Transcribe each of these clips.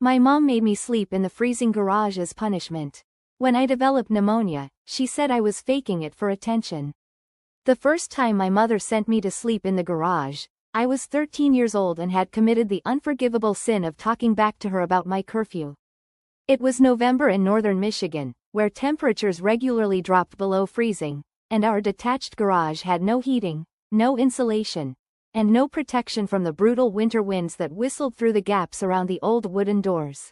My mom made me sleep in the freezing garage as punishment. When I developed pneumonia, she said I was faking it for attention. The first time my mother sent me to sleep in the garage, I was 13 years old and had committed the unforgivable sin of talking back to her about my curfew. It was November in northern Michigan, where temperatures regularly dropped below freezing, and our detached garage had no heating, no insulation, and no protection from the brutal winter winds that whistled through the gaps around the old wooden doors.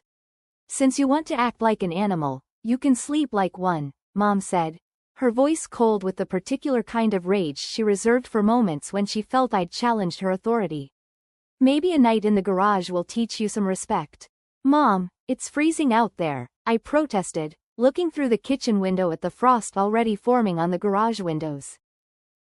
"Since you want to act like an animal, you can sleep like one," Mom said, her voice cold with the particular kind of rage she reserved for moments when she felt I'd challenged her authority. "Maybe a night in the garage will teach you some respect." "Mom, it's freezing out there," I protested, looking through the kitchen window at the frost already forming on the garage windows.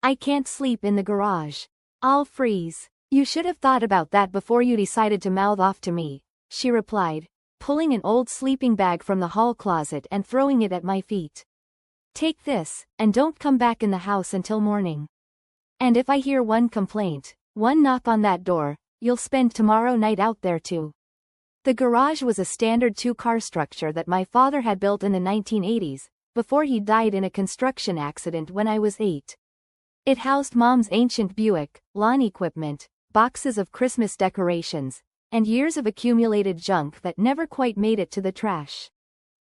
"I can't sleep in the garage. I'll freeze." "You should have thought about that before you decided to mouth off to me," she replied, pulling an old sleeping bag from the hall closet and throwing it at my feet. "Take this, and don't come back in the house until morning. And if I hear one complaint, one knock on that door, you'll spend tomorrow night out there too." The garage was a standard two-car structure that my father had built in the 1980s, before he died in a construction accident when I was 8. It housed Mom's ancient Buick, lawn equipment, boxes of Christmas decorations, and years of accumulated junk that never quite made it to the trash.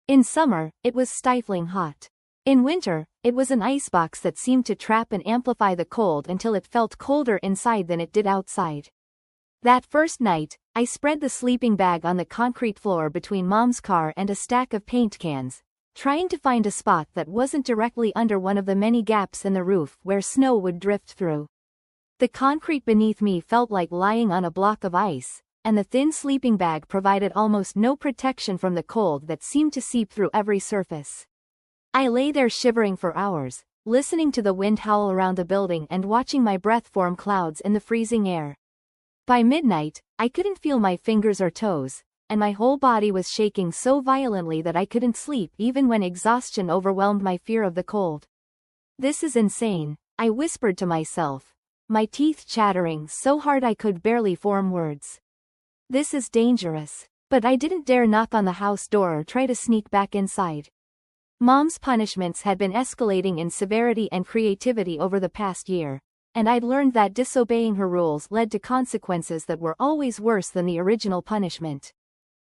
In summer, it was stifling hot. In winter, it was an icebox that seemed to trap and amplify the cold until it felt colder inside than it did outside. That first night, I spread the sleeping bag on the concrete floor between Mom's car and a stack of paint cans, trying to find a spot that wasn't directly under one of the many gaps in the roof where snow would drift through. The concrete beneath me felt like lying on a block of ice, and the thin sleeping bag provided almost no protection from the cold that seemed to seep through every surface. I lay there shivering for hours, listening to the wind howl around the building and watching my breath form clouds in the freezing air. By midnight, I couldn't feel my fingers or toes, and my whole body was shaking so violently that I couldn't sleep even when exhaustion overwhelmed my fear of the cold. "This is insane," I whispered to myself, my teeth chattering so hard I could barely form words. "This is dangerous." But I didn't dare knock on the house door or try to sneak back inside. Mom's punishments had been escalating in severity and creativity over the past year, and I'd learned that disobeying her rules led to consequences that were always worse than the original punishment.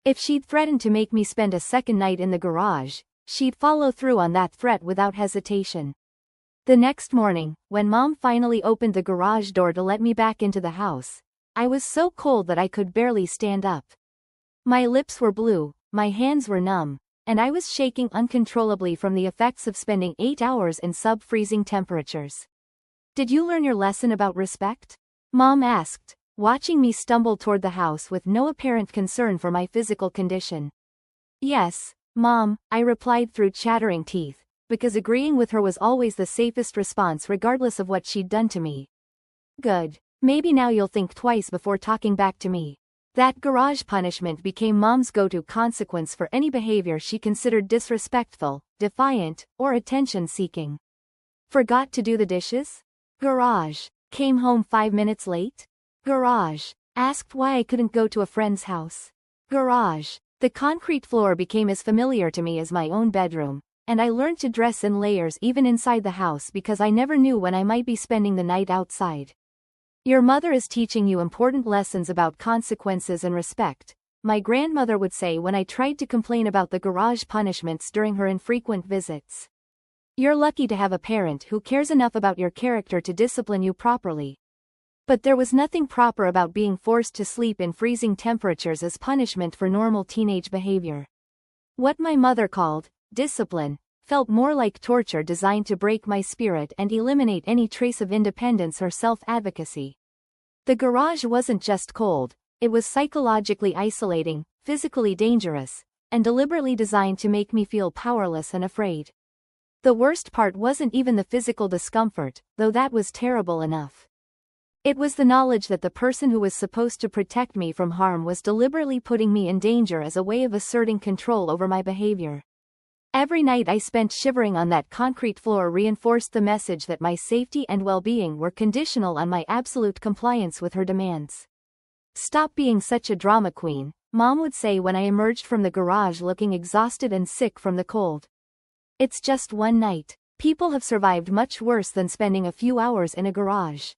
If she'd threatened to make me spend a second night in the garage, she'd follow through on that threat without hesitation. The next morning, when Mom finally opened the garage door to let me back into the house, I was so cold that I could barely stand up. My lips were blue, my hands were numb, and I was shaking uncontrollably from the effects of spending 8 hours in sub-freezing temperatures. "Did you learn your lesson about respect?" Mom asked, watching me stumble toward the house with no apparent concern for my physical condition. "Yes, Mom," I replied through chattering teeth, because agreeing with her was always the safest response regardless of what she'd done to me. "Good. Maybe now you'll think twice before talking back to me." That garage punishment became Mom's go-to consequence for any behavior she considered disrespectful, defiant, or attention-seeking. Forgot to do the dishes? Garage. Came home 5 minutes late? Garage. Asked why I couldn't go to a friend's house? Garage. The concrete floor became as familiar to me as my own bedroom, and I learned to dress in layers even inside the house because I never knew when I might be spending the night outside. "Your mother is teaching you important lessons about consequences and respect," my grandmother would say when I tried to complain about the garage punishments during her infrequent visits. "You're lucky to have a parent who cares enough about your character to discipline you properly." But there was nothing proper about being forced to sleep in freezing temperatures as punishment for normal teenage behavior. What my mother called discipline felt more like torture designed to break my spirit and eliminate any trace of independence or self-advocacy. The garage wasn't just cold, it was psychologically isolating, physically dangerous, and deliberately designed to make me feel powerless and afraid. The worst part wasn't even the physical discomfort, though that was terrible enough. It was the knowledge that the person who was supposed to protect me from harm was deliberately putting me in danger as a way of asserting control over my behavior. Every night I spent shivering on that concrete floor reinforced the message that my safety and well-being were conditional on my absolute compliance with her demands. "Stop being such a drama queen," Mom would say when I emerged from the garage looking exhausted and sick from the cold. It's just one night. People have survived much worse than spending a few hours in a garage.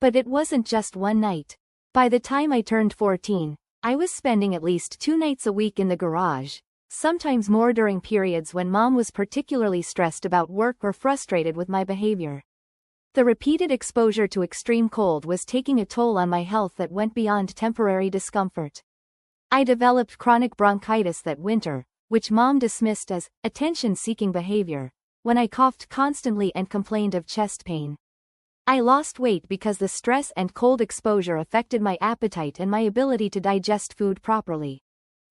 But it wasn't just one night. By the time I turned 14, I was spending at least 2 nights a week in the garage, sometimes more during periods when Mom was particularly stressed about work or frustrated with my behavior. The repeated exposure to extreme cold was taking a toll on my health that went beyond temporary discomfort. I developed chronic bronchitis that winter, which Mom dismissed as attention-seeking behavior, when I coughed constantly and complained of chest pain. I lost weight because the stress and cold exposure affected my appetite and my ability to digest food properly.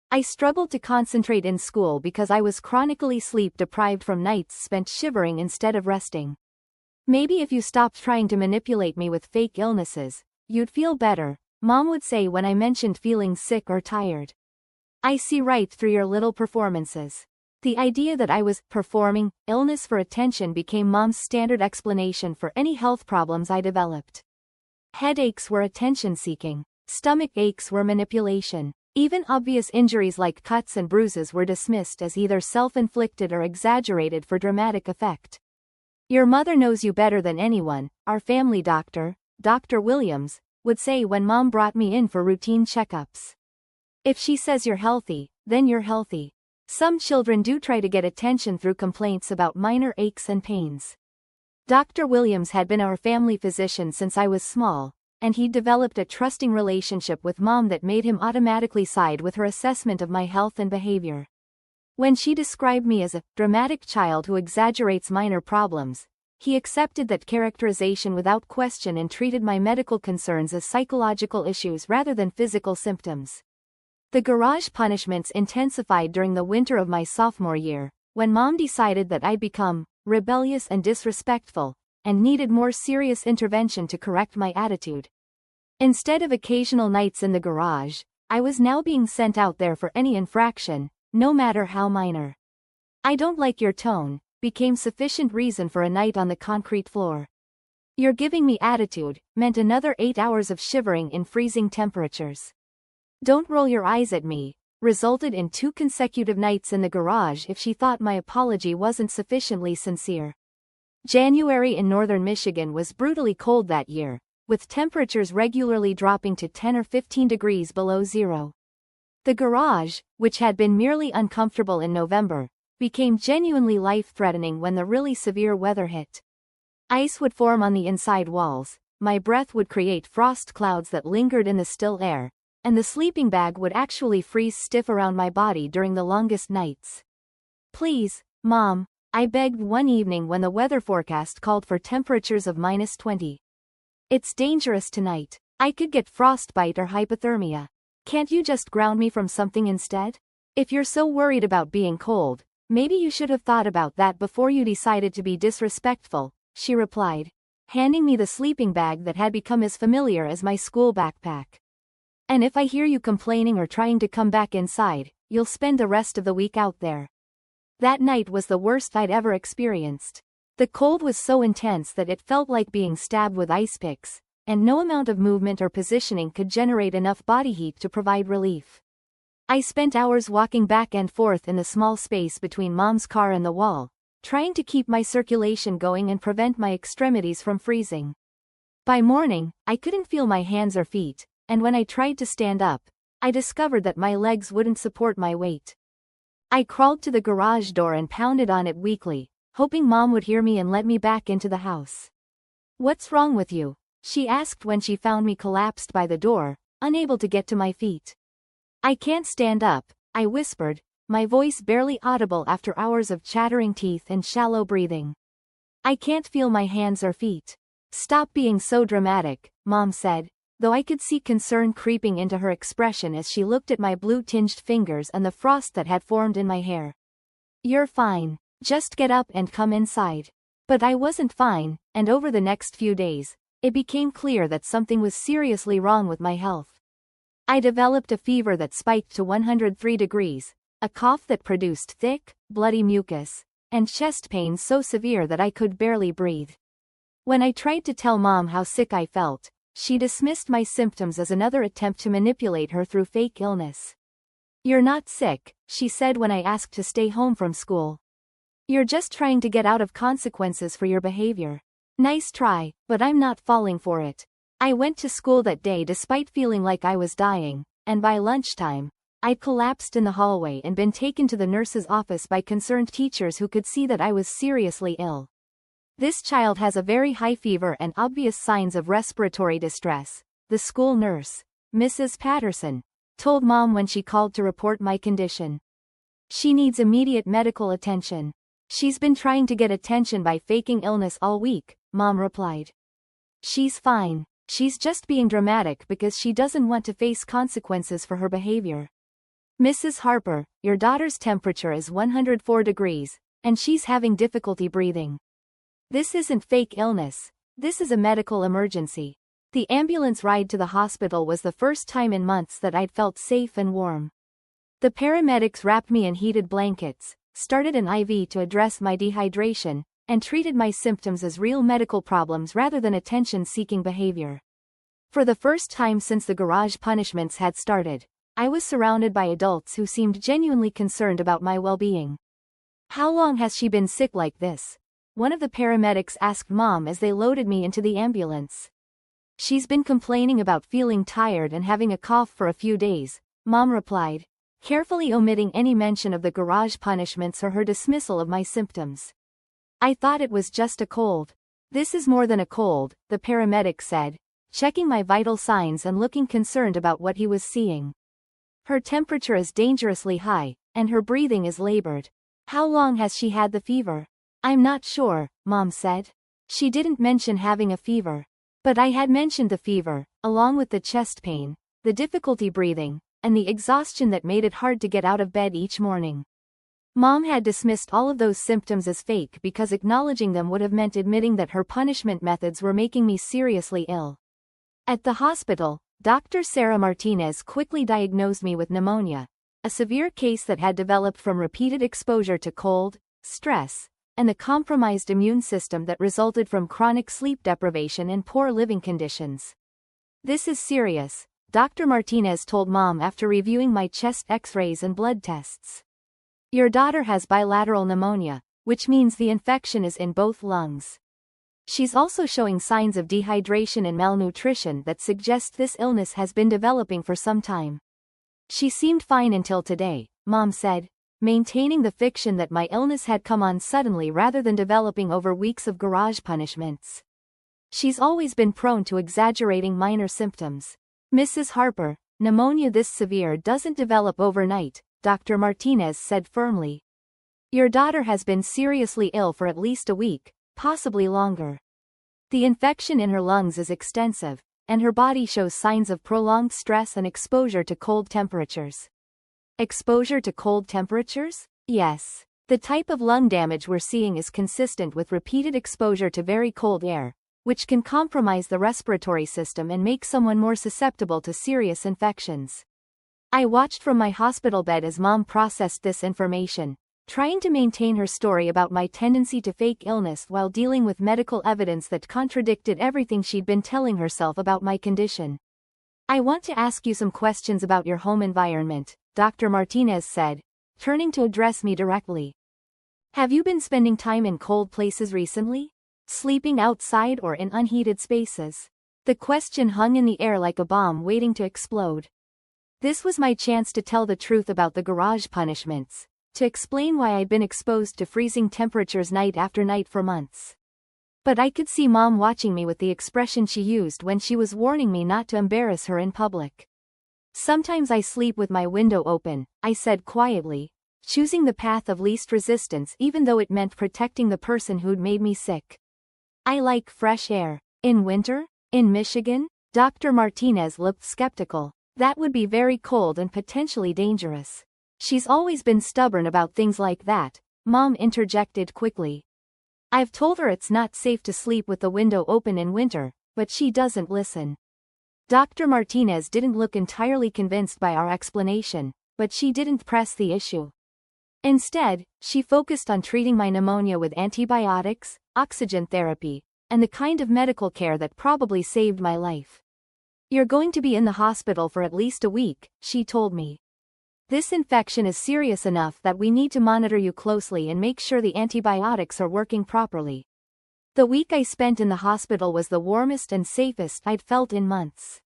I struggled to concentrate in school because I was chronically sleep-deprived from nights spent shivering instead of resting. Maybe if you stopped trying to manipulate me with fake illnesses, you'd feel better, Mom would say when I mentioned feeling sick or tired. I see right through your little performances. The idea that I was performing illness for attention became Mom's standard explanation for any health problems I developed. Headaches were attention-seeking. Stomach aches were manipulation. Even obvious injuries like cuts and bruises were dismissed as either self-inflicted or exaggerated for dramatic effect. Your mother knows you better than anyone, our family doctor, Dr. Williams, would say when Mom brought me in for routine checkups. If she says you're healthy, then you're healthy. Some children do try to get attention through complaints about minor aches and pains. Dr. Williams had been our family physician since I was small, and he'd developed a trusting relationship with Mom that made him automatically side with her assessment of my health and behavior. When she described me as a dramatic child who exaggerates minor problems, he accepted that characterization without question and treated my medical concerns as psychological issues rather than physical symptoms. The garage punishments intensified during the winter of my sophomore year, when Mom decided that I'd become rebellious and disrespectful, and needed more serious intervention to correct my attitude. Instead of occasional nights in the garage, I was now being sent out there for any infraction, no matter how minor. "I don't like your tone," became sufficient reason for a night on the concrete floor. "You're giving me attitude," meant another 8 hours of shivering in freezing temperatures. "Don't roll your eyes at me," resulted in 2 consecutive nights in the garage if she thought my apology wasn't sufficiently sincere. January in northern Michigan was brutally cold that year, with temperatures regularly dropping to 10 or 15 degrees below zero. The garage, which had been merely uncomfortable in November, became genuinely life-threatening when the really severe weather hit. Ice would form on the inside walls, my breath would create frost clouds that lingered in the still air, and the sleeping bag would actually freeze stiff around my body during the longest nights. "Please, Mom," I begged one evening when the weather forecast called for temperatures of -20. "It's dangerous tonight. I could get frostbite or hypothermia. Can't you just ground me from something instead? If you're so worried about being cold, maybe you should have thought about that before you decided to be disrespectful," she replied, handing me the sleeping bag that had become as familiar as my school backpack. "And if I hear you complaining or trying to come back inside, you'll spend the rest of the week out there." That night was the worst I'd ever experienced. The cold was so intense that it felt like being stabbed with ice picks, and no amount of movement or positioning could generate enough body heat to provide relief. I spent hours walking back and forth in the small space between Mom's car and the wall, trying to keep my circulation going and prevent my extremities from freezing. By morning, I couldn't feel my hands or feet, and when I tried to stand up, I discovered that my legs wouldn't support my weight. I crawled to the garage door and pounded on it weakly, hoping Mom would hear me and let me back into the house. "What's wrong with you?" she asked when she found me collapsed by the door, unable to get to my feet. "I can't stand up," I whispered, my voice barely audible after hours of chattering teeth and shallow breathing. "I can't feel my hands or feet." "Stop being so dramatic," Mom said, though I could see concern creeping into her expression as she looked at my blue-tinged fingers and the frost that had formed in my hair. "You're fine. Just get up and come inside." But I wasn't fine, and over the next few days, it became clear that something was seriously wrong with my health. I developed a fever that spiked to 103 degrees, a cough that produced thick, bloody mucus, and chest pain so severe that I could barely breathe. When I tried to tell Mom how sick I felt, she dismissed my symptoms as another attempt to manipulate her through fake illness. You're not sick, she said when I asked to stay home from school. You're just trying to get out of consequences for your behavior. Nice try, but I'm not falling for it. I went to school that day despite feeling like I was dying, and by lunchtime, I'd collapsed in the hallway and been taken to the nurse's office by concerned teachers who could see that I was seriously ill. This child has a very high fever and obvious signs of respiratory distress, the school nurse, Mrs. Patterson, told Mom when she called to report my condition. She needs immediate medical attention. She's been trying to get attention by faking illness all week, Mom replied. She's fine. She's just being dramatic because she doesn't want to face consequences for her behavior. Mrs. Harper, your daughter's temperature is 104 degrees, and she's having difficulty breathing. This isn't fake illness. This is a medical emergency. The ambulance ride to the hospital was the first time in months that I'd felt safe and warm. The paramedics wrapped me in heated blankets, started an IV to address my dehydration, and treated my symptoms as real medical problems rather than attention-seeking behavior. For the first time since the garage punishments had started, I was surrounded by adults who seemed genuinely concerned about my well-being. How long has she been sick like this? One of the paramedics asked Mom as they loaded me into the ambulance. She's been complaining about feeling tired and having a cough for a few days, Mom replied, carefully omitting any mention of the garage punishments or her dismissal of my symptoms. I thought it was just a cold. This is more than a cold, the paramedic said, checking my vital signs and looking concerned about what he was seeing. Her temperature is dangerously high, and her breathing is labored. How long has she had the fever? I'm not sure, Mom said. She didn't mention having a fever. But I had mentioned the fever, along with the chest pain, the difficulty breathing, and the exhaustion that made it hard to get out of bed each morning. Mom had dismissed all of those symptoms as fake because acknowledging them would have meant admitting that her punishment methods were making me seriously ill. At the hospital, Dr. Sarah Martinez quickly diagnosed me with pneumonia, a severe case that had developed from repeated exposure to cold, stress, and the compromised immune system that resulted from chronic sleep deprivation and poor living conditions. This is serious, Dr. Martinez told Mom after reviewing my chest X-rays and blood tests. Your daughter has bilateral pneumonia, which means the infection is in both lungs. She's also showing signs of dehydration and malnutrition that suggest this illness has been developing for some time. She seemed fine until today, Mom said, maintaining the fiction that my illness had come on suddenly rather than developing over weeks of garage punishments. She's always been prone to exaggerating minor symptoms. Mrs. Harper, pneumonia this severe doesn't develop overnight, Dr. Martinez said firmly. Your daughter has been seriously ill for at least a week, possibly longer. The infection in her lungs is extensive, and her body shows signs of prolonged stress and exposure to cold temperatures. Exposure to cold temperatures? Yes. The type of lung damage we're seeing is consistent with repeated exposure to very cold air, which can compromise the respiratory system and make someone more susceptible to serious infections. I watched from my hospital bed as Mom processed this information, trying to maintain her story about my tendency to fake illness while dealing with medical evidence that contradicted everything she'd been telling herself about my condition. I want to ask you some questions about your home environment, Dr. Martinez said, turning to address me directly. Have you been spending time in cold places recently? Sleeping outside or in unheated spaces? The question hung in the air like a bomb waiting to explode. This was my chance to tell the truth about the garage punishments, to explain why I'd been exposed to freezing temperatures night after night for months. But I could see Mom watching me with the expression she used when she was warning me not to embarrass her in public. Sometimes I sleep with my window open, I said quietly, choosing the path of least resistance even though it meant protecting the person who'd made me sick. I like fresh air. In winter? In Michigan? Dr. Martinez looked skeptical. That would be very cold and potentially dangerous. She's always been stubborn about things like that, Mom interjected quickly. I've told her it's not safe to sleep with the window open in winter, but she doesn't listen. Dr. Martinez didn't look entirely convinced by our explanation, but she didn't press the issue. Instead, she focused on treating my pneumonia with antibiotics, oxygen therapy, and the kind of medical care that probably saved my life. You're going to be in the hospital for at least a week, she told me. This infection is serious enough that we need to monitor you closely and make sure the antibiotics are working properly. The week I spent in the hospital was the warmest and safest I'd felt in months.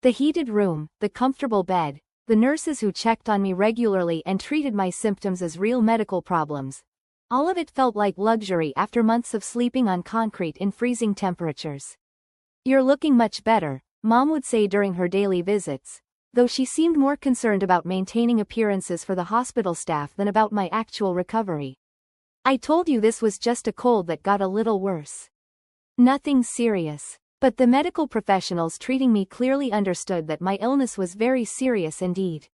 The heated room, the comfortable bed, the nurses who checked on me regularly and treated my symptoms as real medical problems. All of it felt like luxury after months of sleeping on concrete in freezing temperatures. "You're looking much better," Mom would say during her daily visits, though she seemed more concerned about maintaining appearances for the hospital staff than about my actual recovery. "I told you this was just a cold that got a little worse. Nothing serious." But the medical professionals treating me clearly understood that my illness was very serious indeed.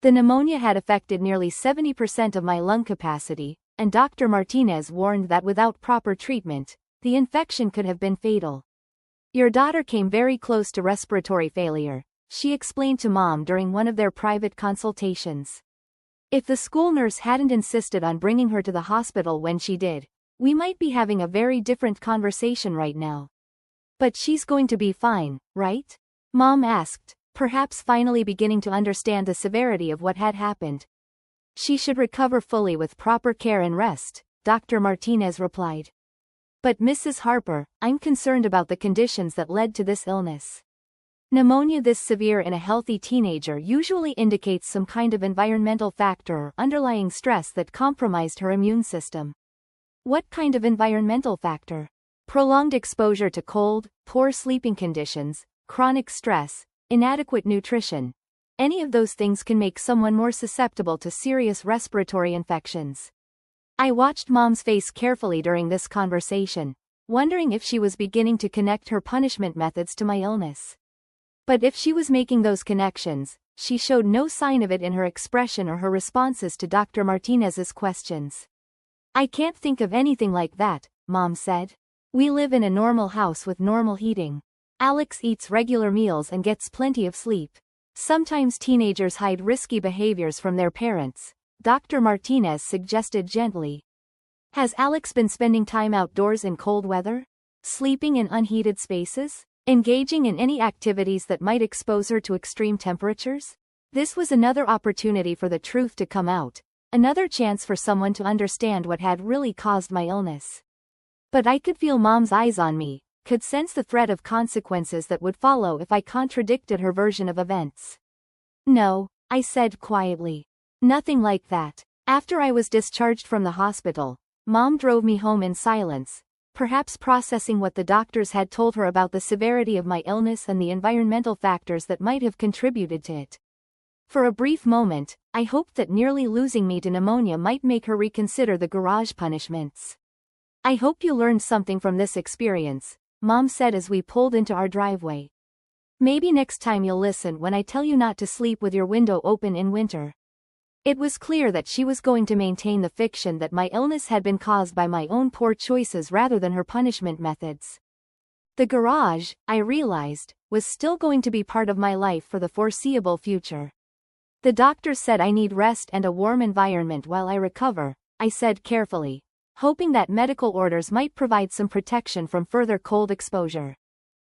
The pneumonia had affected nearly 70% of my lung capacity, and Dr. Martinez warned that without proper treatment, the infection could have been fatal. "Your daughter came very close to respiratory failure," she explained to Mom during one of their private consultations. "If the school nurse hadn't insisted on bringing her to the hospital when she did, we might be having a very different conversation right now." "But she's going to be fine, right?" Mom asked, perhaps finally beginning to understand the severity of what had happened. "She should recover fully with proper care and rest," Dr. Martinez replied. "But Mrs. Harper, I'm concerned about the conditions that led to this illness." Pneumonia this severe in a healthy teenager usually indicates some kind of environmental factor or underlying stress that compromised her immune system. What kind of environmental factor? Prolonged exposure to cold, poor sleeping conditions, chronic stress, inadequate nutrition. Any of those things can make someone more susceptible to serious respiratory infections. I watched Mom's face carefully during this conversation, wondering if she was beginning to connect her punishment methods to my illness. But if she was making those connections, she showed no sign of it in her expression or her responses to Dr. Martinez's questions. "I can't think of anything like that," Mom said. "We live in a normal house with normal heating. Alex eats regular meals and gets plenty of sleep. Sometimes teenagers hide risky behaviors from their parents," Dr. Martinez suggested gently. "Has Alex been spending time outdoors in cold weather? Sleeping in unheated spaces? Engaging in any activities that might expose her to extreme temperatures?" This was another opportunity for the truth to come out, another chance for someone to understand what had really caused my illness. But I could feel Mom's eyes on me, could sense the threat of consequences that would follow if I contradicted her version of events. "No," I said quietly. "Nothing like that." After I was discharged from the hospital, Mom drove me home in silence, perhaps processing what the doctors had told her about the severity of my illness and the environmental factors that might have contributed to it. For a brief moment, I hoped that nearly losing me to pneumonia might make her reconsider the garage punishments. "I hope you learned something from this experience," Mom said as we pulled into our driveway. "Maybe next time you'll listen when I tell you not to sleep with your window open in winter." It was clear that she was going to maintain the fiction that my illness had been caused by my own poor choices rather than her punishment methods. The garage, I realized, was still going to be part of my life for the foreseeable future. "The doctor said I need rest and a warm environment while I recover," I said carefully, hoping that medical orders might provide some protection from further cold exposure.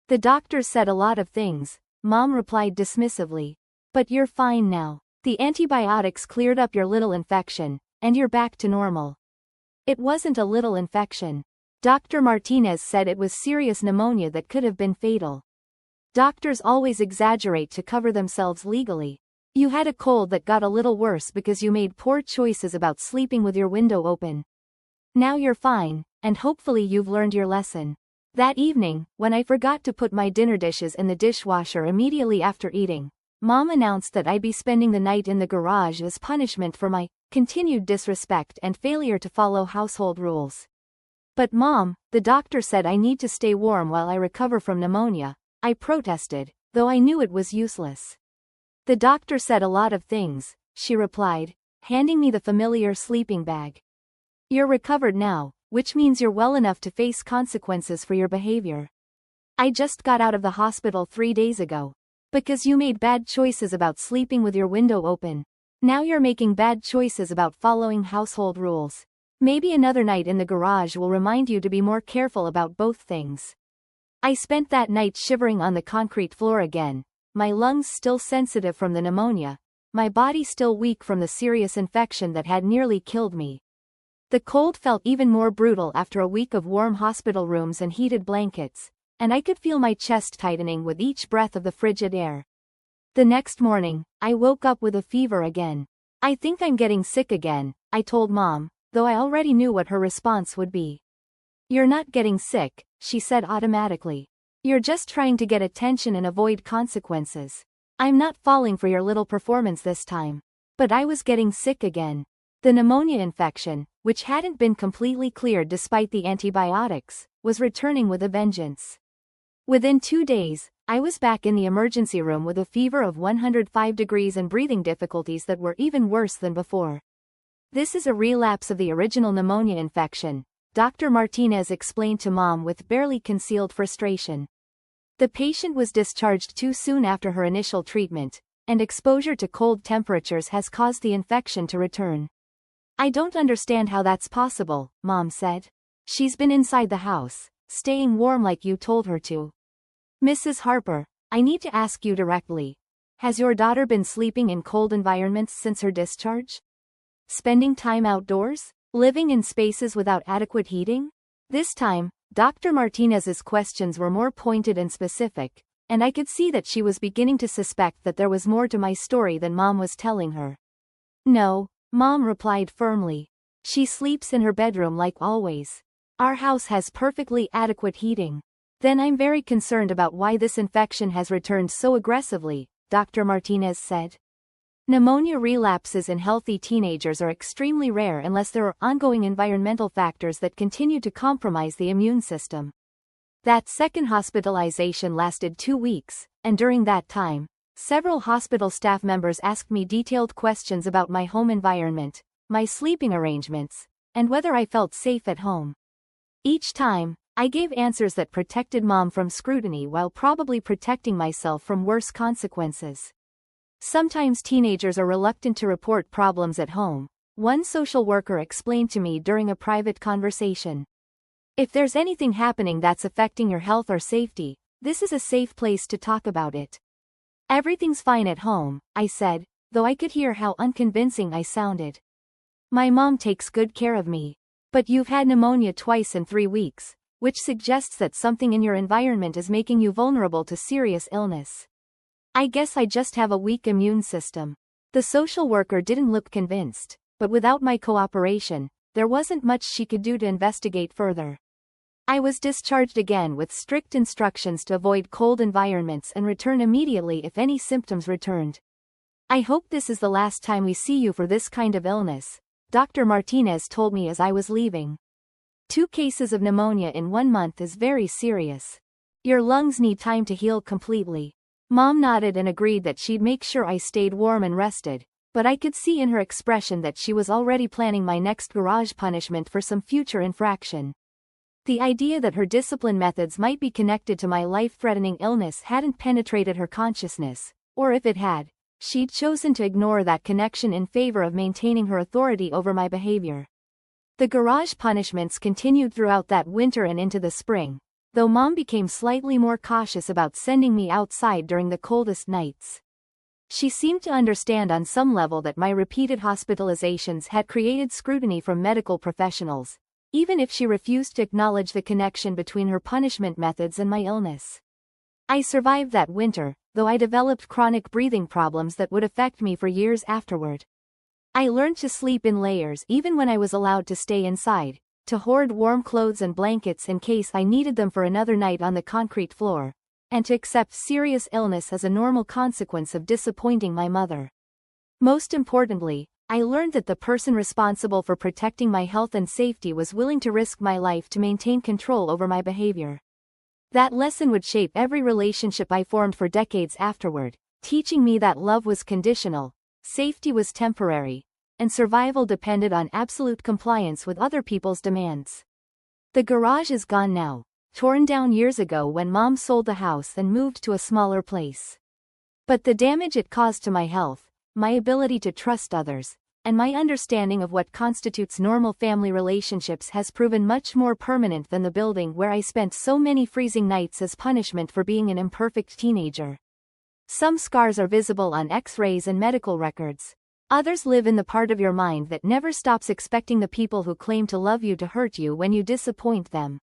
"The doctor said a lot of things," Mom replied dismissively. "But you're fine now. The antibiotics cleared up your little infection, and you're back to normal." "It wasn't a little infection. Dr. Martinez said it was serious pneumonia that could have been fatal. Doctors always exaggerate to cover themselves legally. You had a cold that got a little worse because you made poor choices about sleeping with your window open. Now you're fine, and hopefully you've learned your lesson." That evening, when I forgot to put my dinner dishes in the dishwasher immediately after eating, Mom announced that I'd be spending the night in the garage as punishment for my continued disrespect and failure to follow household rules. "But Mom, the doctor said I need to stay warm while I recover from pneumonia," I protested, though I knew it was useless. "The doctor said a lot of things," she replied, handing me the familiar sleeping bag. "You're recovered now, which means you're well enough to face consequences for your behavior. I just got out of the hospital 3 days ago. Because you made bad choices about sleeping with your window open. Now you're making bad choices about following household rules. Maybe another night in the garage will remind you to be more careful about both things." I spent that night shivering on the concrete floor again, my lungs still sensitive from the pneumonia, my body still weak from the serious infection that had nearly killed me. The cold felt even more brutal after a week of warm hospital rooms and heated blankets, and I could feel my chest tightening with each breath of the frigid air. The next morning, I woke up with a fever again. "I think I'm getting sick again," I told Mom, though I already knew what her response would be. "You're not getting sick," she said automatically. "You're just trying to get attention and avoid consequences. I'm not falling for your little performance this time." But I was getting sick again. The pneumonia infection, which hadn't been completely cleared despite the antibiotics, was returning with a vengeance. Within 2 days, I was back in the emergency room with a fever of 105 degrees and breathing difficulties that were even worse than before. "This is a relapse of the original pneumonia infection," Dr. Martinez explained to Mom with barely concealed frustration. The patient was discharged too soon after her initial treatment, and exposure to cold temperatures has caused the infection to return. "I don't understand how that's possible," Mom said. "She's been inside the house, staying warm like you told her to." "Mrs. Harper, I need to ask you directly. Has your daughter been sleeping in cold environments since her discharge? Spending time outdoors? Living in spaces without adequate heating?" This time, Dr. Martinez's questions were more pointed and specific, and I could see that she was beginning to suspect that there was more to my story than Mom was telling her. "No," Mom replied firmly. "She sleeps in her bedroom like always. Our house has perfectly adequate heating." "Then I'm very concerned about why this infection has returned so aggressively," Dr. Martinez said. "Pneumonia relapses in healthy teenagers are extremely rare unless there are ongoing environmental factors that continue to compromise the immune system." That second hospitalization lasted 2 weeks, and during that time, several hospital staff members asked me detailed questions about my home environment, my sleeping arrangements, and whether I felt safe at home. Each time, I gave answers that protected Mom from scrutiny while probably protecting myself from worse consequences. Sometimes teenagers are reluctant to report problems at home, one social worker explained to me during a private conversation. "If there's anything happening that's affecting your health or safety, this is a safe place to talk about it." "Everything's fine at home," I said, though I could hear how unconvincing I sounded. "My mom takes good care of me." "But you've had pneumonia twice in 3 weeks, which suggests that something in your environment is making you vulnerable to serious illness." "I guess I just have a weak immune system." The social worker didn't look convinced, but without my cooperation, there wasn't much she could do to investigate further. I was discharged again with strict instructions to avoid cold environments and return immediately if any symptoms returned. "I hope this is the last time we see you for this kind of illness," Dr. Martinez told me as I was leaving. 2 cases of pneumonia in 1 month is very serious. Your lungs need time to heal completely." Mom nodded and agreed that she'd make sure I stayed warm and rested, but I could see in her expression that she was already planning my next garage punishment for some future infraction. The idea that her discipline methods might be connected to my life-threatening illness hadn't penetrated her consciousness, or if it had, she'd chosen to ignore that connection in favor of maintaining her authority over my behavior. The garage punishments continued throughout that winter and into the spring, though Mom became slightly more cautious about sending me outside during the coldest nights. She seemed to understand on some level that my repeated hospitalizations had created scrutiny from medical professionals, even if she refused to acknowledge the connection between her punishment methods and my illness. I survived that winter, though I developed chronic breathing problems that would affect me for years afterward. I learned to sleep in layers even when I was allowed to stay inside, to hoard warm clothes and blankets in case I needed them for another night on the concrete floor, and to accept serious illness as a normal consequence of disappointing my mother. Most importantly, I learned that the person responsible for protecting my health and safety was willing to risk my life to maintain control over my behavior. That lesson would shape every relationship I formed for decades afterward, teaching me that love was conditional, safety was temporary, and survival depended on absolute compliance with other people's demands. The garage is gone now, torn down years ago when Mom sold the house and moved to a smaller place. But the damage it caused to my health, my ability to trust others, and my understanding of what constitutes normal family relationships has proven much more permanent than the building where I spent so many freezing nights as punishment for being an imperfect teenager. Some scars are visible on X-rays and medical records. Others live in the part of your mind that never stops expecting the people who claim to love you to hurt you when you disappoint them.